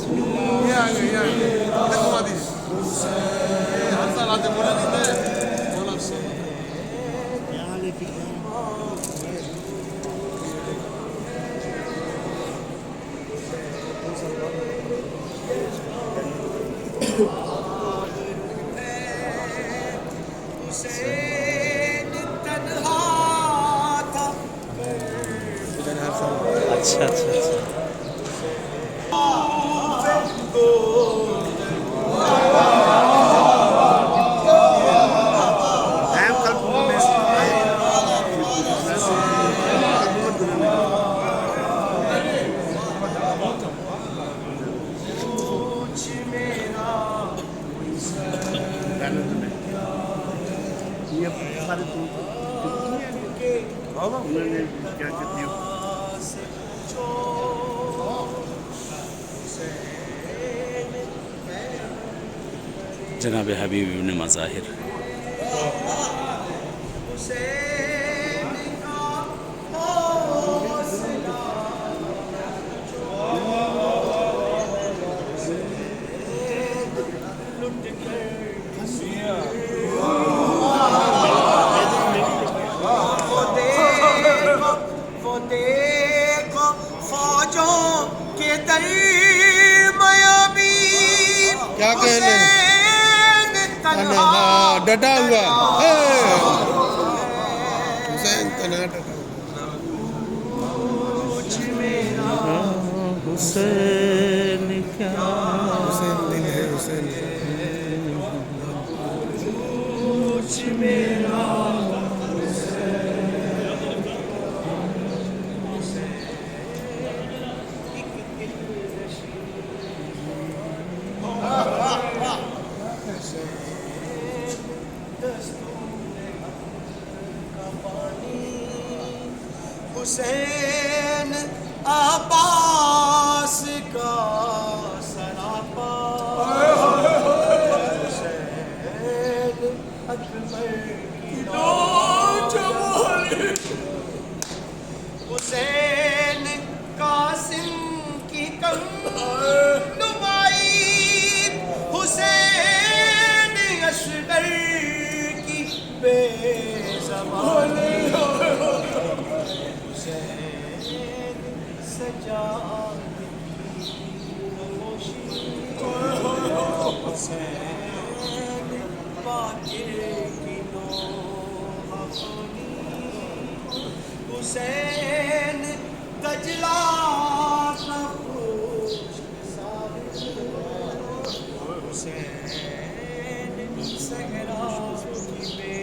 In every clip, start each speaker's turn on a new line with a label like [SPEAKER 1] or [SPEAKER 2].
[SPEAKER 1] یہ آ گئے گھما دیجیے ہر سال آتے مولا نہیں تھے مولا
[SPEAKER 2] اچھا اچھا اچھا جناب حبیب ابن مظاہر
[SPEAKER 1] کیا کہنے ہاں ڈٹا ہوا حسین تنہا ڈٹا
[SPEAKER 2] حسین کیا
[SPEAKER 1] حسین دل ہے حسین
[SPEAKER 3] حسین عباس کا سراپا حسین اکبر کی نوجوانی حسین قاسم کی کم نمائی حسین اصغر کی بے زبانی حسین دجلہ کا خشک ساحل حسین صحرا کی بے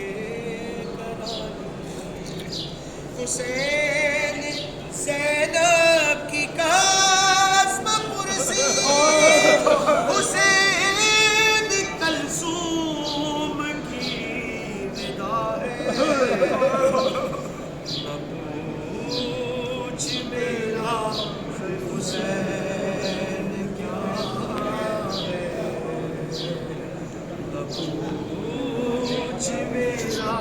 [SPEAKER 3] قراری حسین زینب کی قسم پرسی حسین کلثوم کی ندا ہے پوچھ میرا حسین کیا ہے پوچھ میرا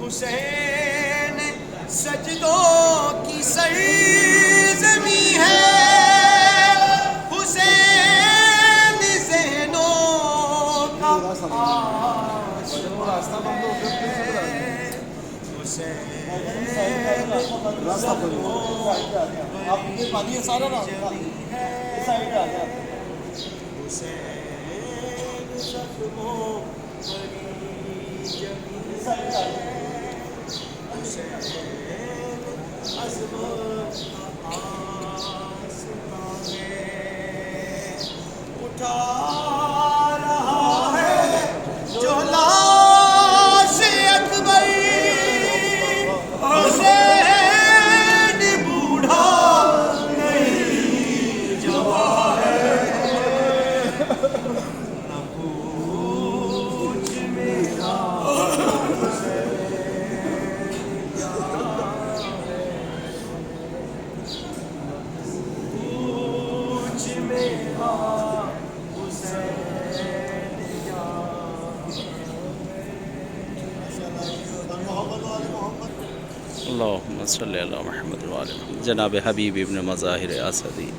[SPEAKER 3] حسین سجدوں کی سرزمین ہے حسین ذہنوں کا آسمان ہے اٹھا رہا ہے جو لاش اکبر حسین بوڑھا
[SPEAKER 2] اللہم صلی علی محمد وعلی محمد جناب حبیب ابن مظاہر اسدی.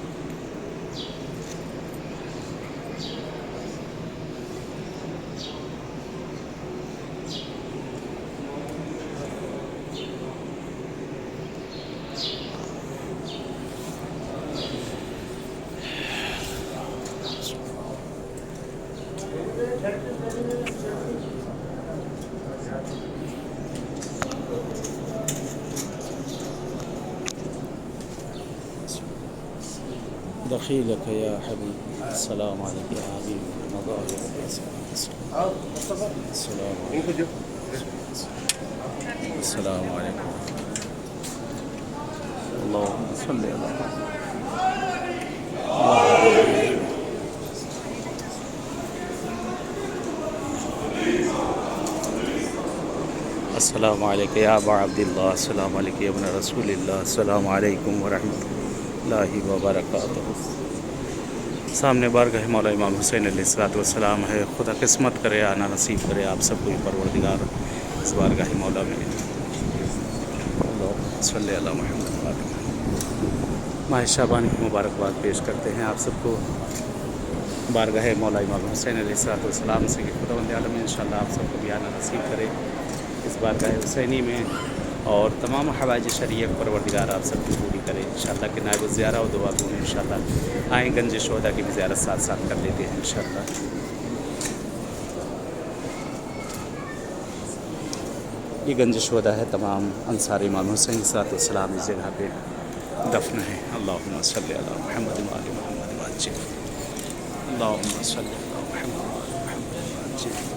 [SPEAKER 2] دخیلک یا حبیب السلام علیکم یا حبیب مظاہر السلام علیکم السلام علیکم اللہم صلی علی السلام علیکم یا ابا عبداللہ السلام علیکم ابن رسول اللہ السلام علیکم ورحمۃ اللہ وبرکاتہ. سامنے بارگاہ مولا امام حسین علیہ السلام ہے. خدا قسمت کرے آنا نصیب کرے آپ سب کو پروردگار اس بارگاہ مولا میں. اللہم صلی علی محمد. ماہ شعبان کی مبارکباد پیش کرتے ہیں آپ سب کو بارگاہ مولا امام حسین علیہ السلام سے کہ خداوند عالم انشاءاللہ آپ سب کو بھی آنا نصیب کرے اس بارگاہ حسینی میں اور تمام حوائج شریعہ پروردگار آپ سب کی پوری کرے انشاءاللہ. کہ نائب الزیارہ و دعا کو انشاءاللہ آئیں گنج شہداء کی بھی زیارت ساتھ ساتھ کر لیتے ہیں انشاءاللہ. یہ گنج شہداء ہے. تمام انصار امام حسین علیہ السلام اس جگہ پہ دفن ہے. اللہم صلی علی محمد وعلی محمد وعجل. اللہم صلی علی محمد وعلی محمد وعجل.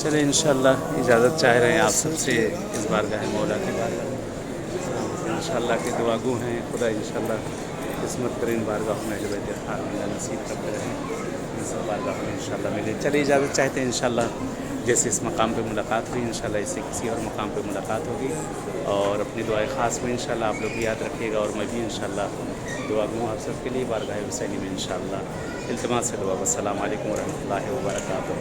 [SPEAKER 2] چلیں انشاءاللہ اجازت چاہ رہے ہیں آپ سب سے اس بارگاہ مولا کے بارگاہ میں انشاءاللہ کہ دعا گو ہیں. خدا انشاءاللہ قسمت ترین بارگاہ میں جو حال ملا نصیب کرتے رہیں ان سب بارگاہ میں انشاءاللہ ملے. چلیں اجازت چاہتے ہیں انشاءاللہ جیسے اس مقام پہ ملاقات ہوئی انشاءاللہ اس سے کسی اور مقام پہ ملاقات ہوگی اور اپنی دعائے خاص میں انشاءاللہ آپ لوگ بھی یاد رکھیے گا اور میں بھی انشاءاللہ دعا گوں آپ سب کے لیے بارگاہ حسینی میں انشاءاللہ. التماس سے دعا. السلام علیکم ورحمۃ اللہ وبرکاتہ.